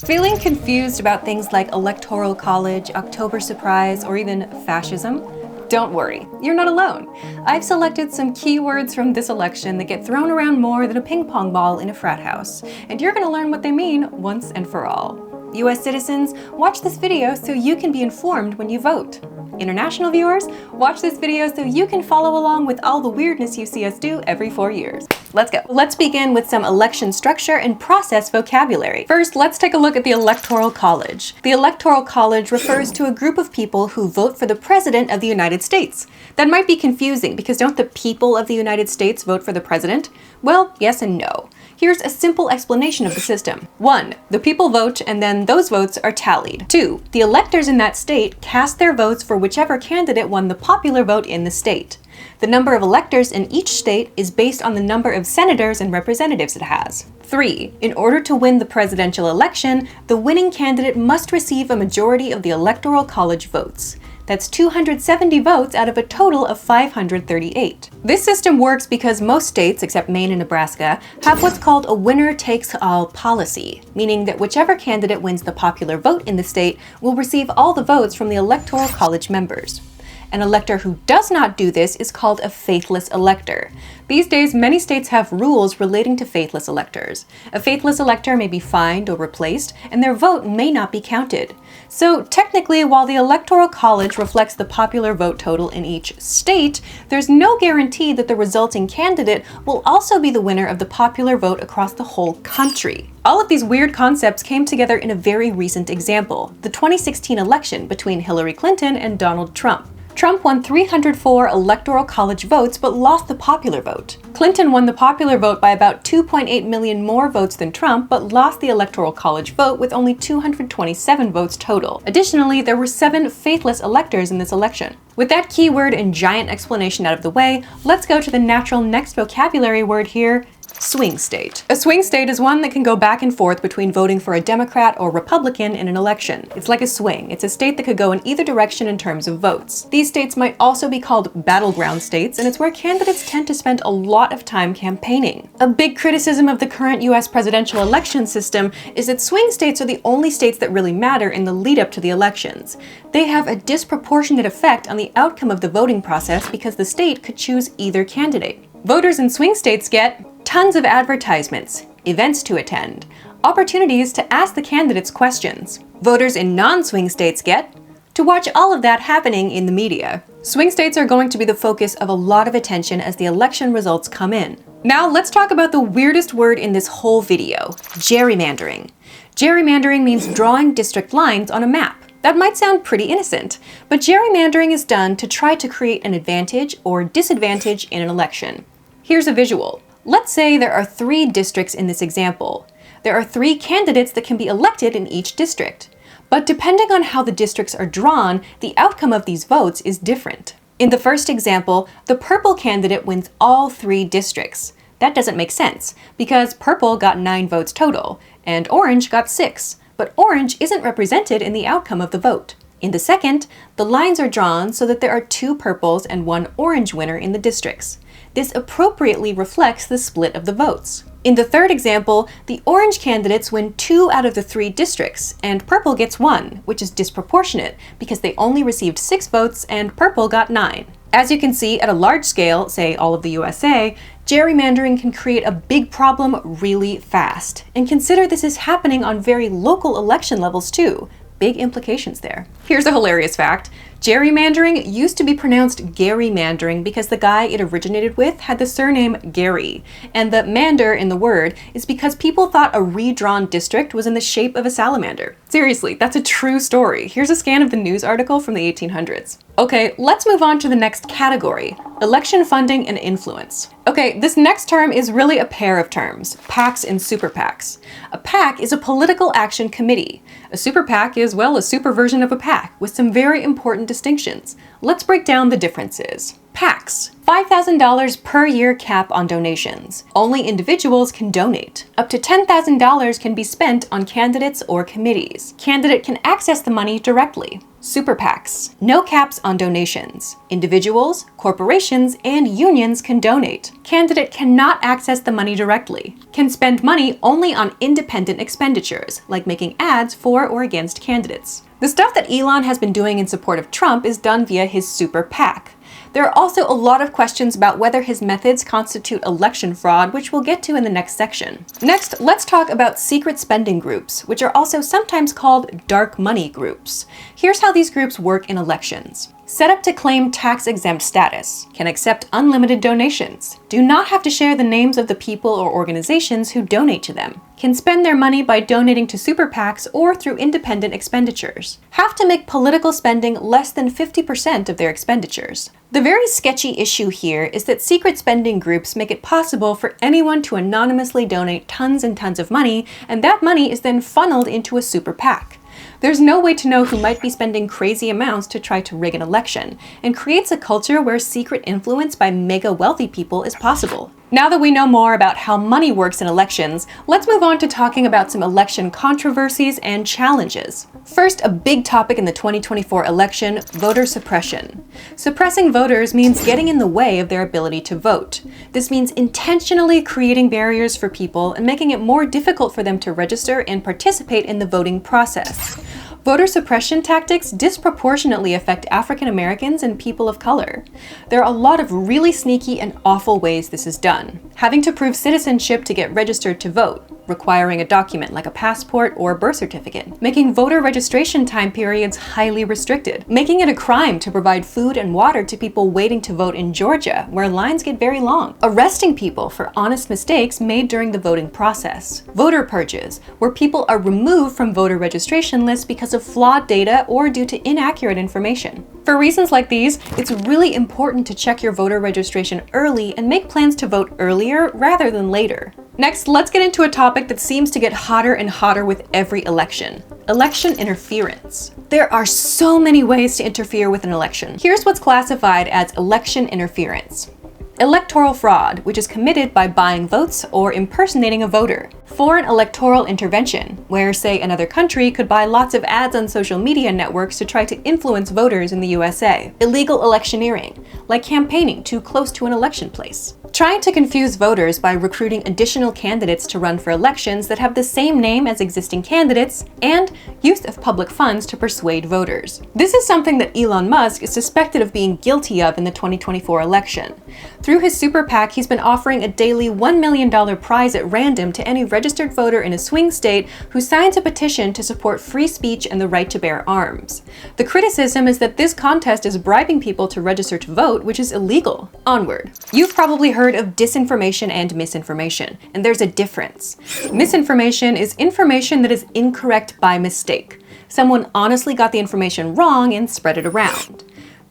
Feeling confused about things like Electoral College, October Surprise, or even fascism? Don't worry, you're not alone. I've selected some keywords from this election that get thrown around more than a ping pong ball in a frat house, and you're gonna learn what they mean once and for all. US citizens, watch this video so you can be informed when you vote. International viewers, watch this video so you can follow along with all the weirdness you see us do every 4 years. Let's go. Let's begin with some election structure and process vocabulary. First, let's take a look at the Electoral College. The Electoral College refers to a group of people who vote for the President of the United States. That might be confusing because don't the people of the United States vote for the President? Well, yes and no. Here's a simple explanation of the system. 1. The people vote and then those votes are tallied. 2. The electors in that state cast their votes for whichever candidate won the popular vote in the state. The number of electors in each state is based on the number of senators and representatives it has. 3. In order to win the presidential election, the winning candidate must receive a majority of the Electoral College votes. That's 270 votes out of a total of 538. This system works because most states, except Maine and Nebraska, have what's called a winner-takes-all policy, meaning that whichever candidate wins the popular vote in the state will receive all the votes from the Electoral College members. An elector who does not do this is called a faithless elector. These days, many states have rules relating to faithless electors. A faithless elector may be fined or replaced, and their vote may not be counted. So technically, while the Electoral College reflects the popular vote total in each state, there's no guarantee that the resulting candidate will also be the winner of the popular vote across the whole country. All of these weird concepts came together in a very recent example, the 2016 election between Hillary Clinton and Donald Trump. Trump won 304 Electoral College votes but lost the popular vote. Clinton won the popular vote by about 2.8 million more votes than Trump but lost the Electoral College vote with only 227 votes total. Additionally, there were 7 faithless electors in this election. With that keyword and giant explanation out of the way, let's go to the natural next vocabulary word here, swing state. A swing state is one that can go back and forth between voting for a Democrat or Republican in an election. It's like a swing. It's a state that could go in either direction in terms of votes. These states might also be called battleground states, and it's where candidates tend to spend a lot of time campaigning. A big criticism of the current US presidential election system is that swing states are the only states that really matter in the lead up to the elections. They have a disproportionate effect on the outcome of the voting process because the state could choose either candidate. Voters in swing states get tons of advertisements, events to attend, opportunities to ask the candidates questions. Voters in non-swing states get to watch all of that happening in the media. Swing states are going to be the focus of a lot of attention as the election results come in. Now let's talk about the weirdest word in this whole video, gerrymandering. Gerrymandering means drawing district lines on a map. That might sound pretty innocent, but gerrymandering is done to try to create an advantage or disadvantage in an election. Here's a visual. Let's say there are 3 districts in this example. There are 3 candidates that can be elected in each district. But depending on how the districts are drawn, the outcome of these votes is different. In the first example, the purple candidate wins all 3 districts. That doesn't make sense, because purple got 9 votes total, and orange got 6, but orange isn't represented in the outcome of the vote. In the second, the lines are drawn so that there are 2 purples and 1 orange winner in the districts. This appropriately reflects the split of the votes. In the third example, the orange candidates win 2 out of the 3 districts, and purple gets 1, which is disproportionate because they only received 6 votes and purple got 9. As you can see, at a large scale, say all of the USA, gerrymandering can create a big problem really fast. And consider this is happening on very local election levels too. Big implications there. Here's a hilarious fact. Gerrymandering used to be pronounced Gerrymandering because the guy it originated with had the surname Gary, and the mander in the word is because people thought a redrawn district was in the shape of a salamander. Seriously, that's a true story. Here's a scan of the news article from the 1800s. Okay, let's move on to the next category, election funding and influence. Okay, this next term is really a pair of terms, PACs and super PACs. A PAC is a political action committee. A super PAC is, well, a super version of a PAC with some very important distinctions. Let's break down the differences. PACs, $5,000 per year cap on donations. Only individuals can donate. Up to $10,000 can be spent on candidates or committees. Candidate can access the money directly. Super PACs. No caps on donations. Individuals, corporations, and unions can donate. Candidate cannot access the money directly. Can spend money only on independent expenditures, like making ads for or against candidates. The stuff that Elon has been doing in support of Trump is done via his Super PAC. There are also a lot of questions about whether his methods constitute election fraud, which we'll get to in the next section. Next, let's talk about secret spending groups, which are also sometimes called dark money groups. Here's how these groups work in elections. Set up to claim tax-exempt status, can accept unlimited donations, do not have to share the names of the people or organizations who donate to them, can spend their money by donating to super PACs or through independent expenditures, have to make political spending less than 50% of their expenditures. The very sketchy issue here is that secret spending groups make it possible for anyone to anonymously donate tons and tons of money, and that money is then funneled into a super PAC. There's no way to know who might be spending crazy amounts to try to rig an election, and creates a culture where secret influence by mega wealthy people is possible. Now that we know more about how money works in elections, let's move on to talking about some election controversies and challenges. First, a big topic in the 2024 election, voter suppression. Suppressing voters means getting in the way of their ability to vote. This means intentionally creating barriers for people and making it more difficult for them to register and participate in the voting process. Voter suppression tactics disproportionately affect African Americans and people of color. There are a lot of really sneaky and awful ways this is done. Having to prove citizenship to get registered to vote, requiring a document like a passport or birth certificate, making voter registration time periods highly restricted, making it a crime to provide food and water to people waiting to vote in Georgia, where lines get very long, arresting people for honest mistakes made during the voting process, voter purges, where people are removed from voter registration lists because of flawed data or due to inaccurate information. For reasons like these, it's really important to check your voter registration early and make plans to vote earlier rather than later. Next, let's get into a topic that seems to get hotter and hotter with every election: election interference. There are so many ways to interfere with an election. Here's what's classified as election interference. Electoral fraud, which is committed by buying votes or impersonating a voter. Foreign electoral intervention, where, say, another country could buy lots of ads on social media networks to try to influence voters in the USA. Illegal electioneering, like campaigning too close to an election place. Trying to confuse voters by recruiting additional candidates to run for elections that have the same name as existing candidates, and use of public funds to persuade voters. This is something that Elon Musk is suspected of being guilty of in the 2024 election. Through his super PAC, he's been offering a daily $1 million prize at random to any registered voter in a swing state who signs a petition to support free speech and the right to bear arms. The criticism is that this contest is bribing people to register to vote, which is illegal. Onward. You've probably heard of disinformation and misinformation, and there's a difference. Misinformation is information that is incorrect by mistake. Someone honestly got the information wrong and spread it around.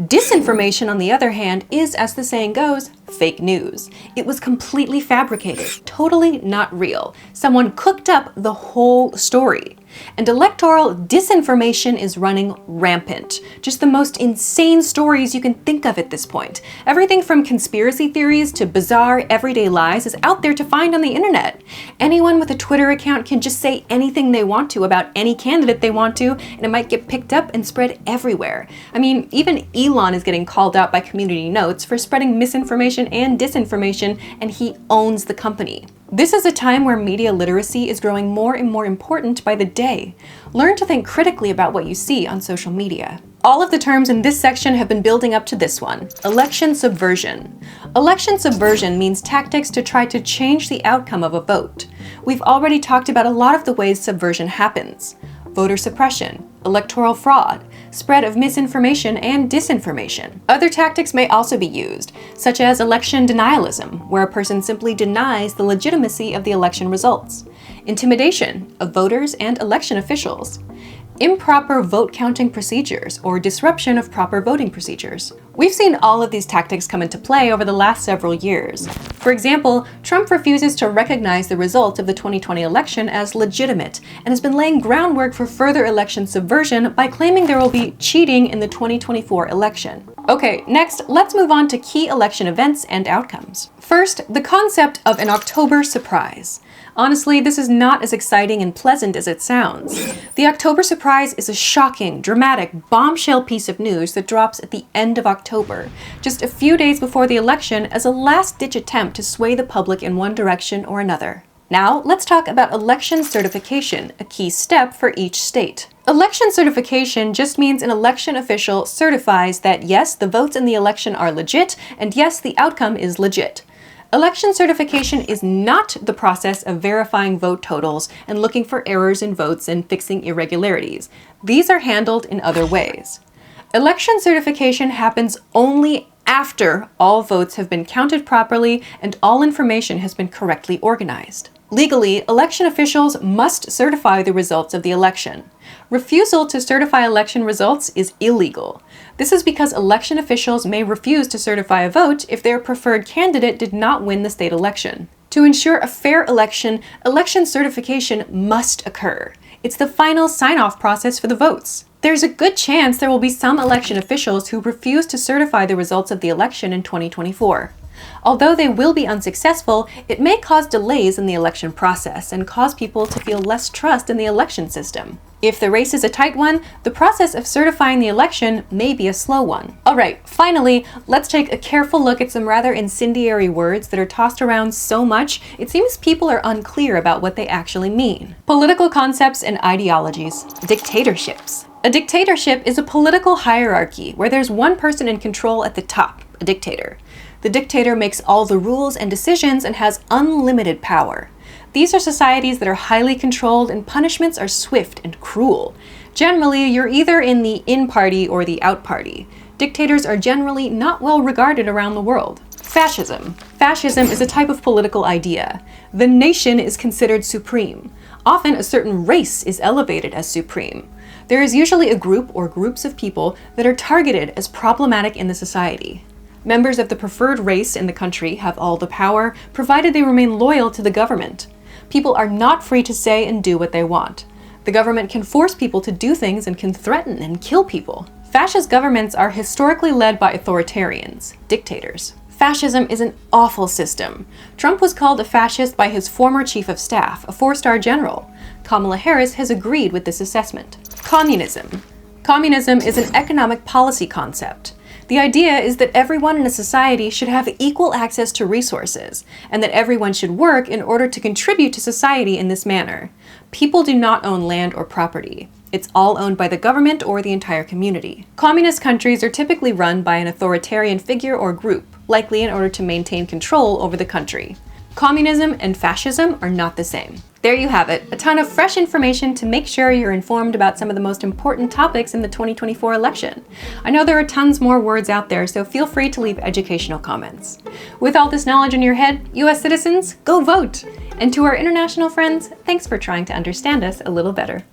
Disinformation, on the other hand, is, as the saying goes, fake news. It was completely fabricated, totally not real. Someone cooked up the whole story. And electoral disinformation is running rampant. Just the most insane stories you can think of at this point. Everything from conspiracy theories to bizarre everyday lies is out there to find on the internet. Anyone with a Twitter account can just say anything they want to about any candidate they want to, and it might get picked up and spread everywhere. I mean, even Elon is getting called out by community notes for spreading misinformation and disinformation, and he owns the company. This is a time where media literacy is growing more and more important by the day. Learn to think critically about what you see on social media. All of the terms in this section have been building up to this one: election subversion. Election subversion means tactics to try to change the outcome of a vote. We've already talked about a lot of the ways subversion happens: voter suppression, electoral fraud, spread of misinformation and disinformation. Other tactics may also be used, such as election denialism, where a person simply denies the legitimacy of the election results, intimidation of voters and election officials, improper vote counting procedures, or disruption of proper voting procedures. We've seen all of these tactics come into play over the last several years. For example, Trump refuses to recognize the result of the 2020 election as legitimate and has been laying groundwork for further election subversion by claiming there will be cheating in the 2024 election. Okay, next, let's move on to key election events and outcomes. First, the concept of an October surprise. Honestly, this is not as exciting and pleasant as it sounds. The October surprise surprise is a shocking, dramatic, bombshell piece of news that drops at the end of October, just a few days before the election, as a last-ditch attempt to sway the public in one direction or another. Now, let's talk about election certification, a key step for each state. Election certification just means an election official certifies that yes, the votes in the election are legit, and yes, the outcome is legit. Election certification is not the process of verifying vote totals and looking for errors in votes and fixing irregularities. These are handled in other ways. Election certification happens only after all votes have been counted properly and all information has been correctly organized. Legally, election officials must certify the results of the election. Refusal to certify election results is illegal. This is because election officials may refuse to certify a vote if their preferred candidate did not win the state election. To ensure a fair election, election certification must occur. It's the final sign-off process for the votes. There's a good chance there will be some election officials who refuse to certify the results of the election in 2024. Although they will be unsuccessful, it may cause delays in the election process and cause people to feel less trust in the election system. If the race is a tight one, the process of certifying the election may be a slow one. Alright, finally, let's take a careful look at some rather incendiary words that are tossed around so much, it seems people are unclear about what they actually mean. Political concepts and ideologies. Dictatorships. A dictatorship is a political hierarchy where there's one person in control at the top, a dictator. The dictator makes all the rules and decisions and has unlimited power. These are societies that are highly controlled and punishments are swift and cruel. Generally, you're either in the in party or the out party. Dictators are generally not well regarded around the world. Fascism. Fascism is a type of political idea. The nation is considered supreme. Often a certain race is elevated as supreme. There is usually a group or groups of people that are targeted as problematic in the society. Members of the preferred race in the country have all the power, provided they remain loyal to the government. People are not free to say and do what they want. The government can force people to do things and can threaten and kill people. Fascist governments are historically led by authoritarians, dictators. Fascism is an awful system. Trump was called a fascist by his former chief of staff, a 4-star general. Kamala Harris has agreed with this assessment. Communism. Communism is an economic policy concept. The idea is that everyone in a society should have equal access to resources, and that everyone should work in order to contribute to society in this manner. People do not own land or property. It's all owned by the government or the entire community. Communist countries are typically run by an authoritarian figure or group, likely in order to maintain control over the country. Communism and fascism are not the same. There you have it, a ton of fresh information to make sure you're informed about some of the most important topics in the 2024 election. I know there are tons more words out there, so feel free to leave educational comments. With all this knowledge in your head, US citizens, go vote! And to our international friends, thanks for trying to understand us a little better.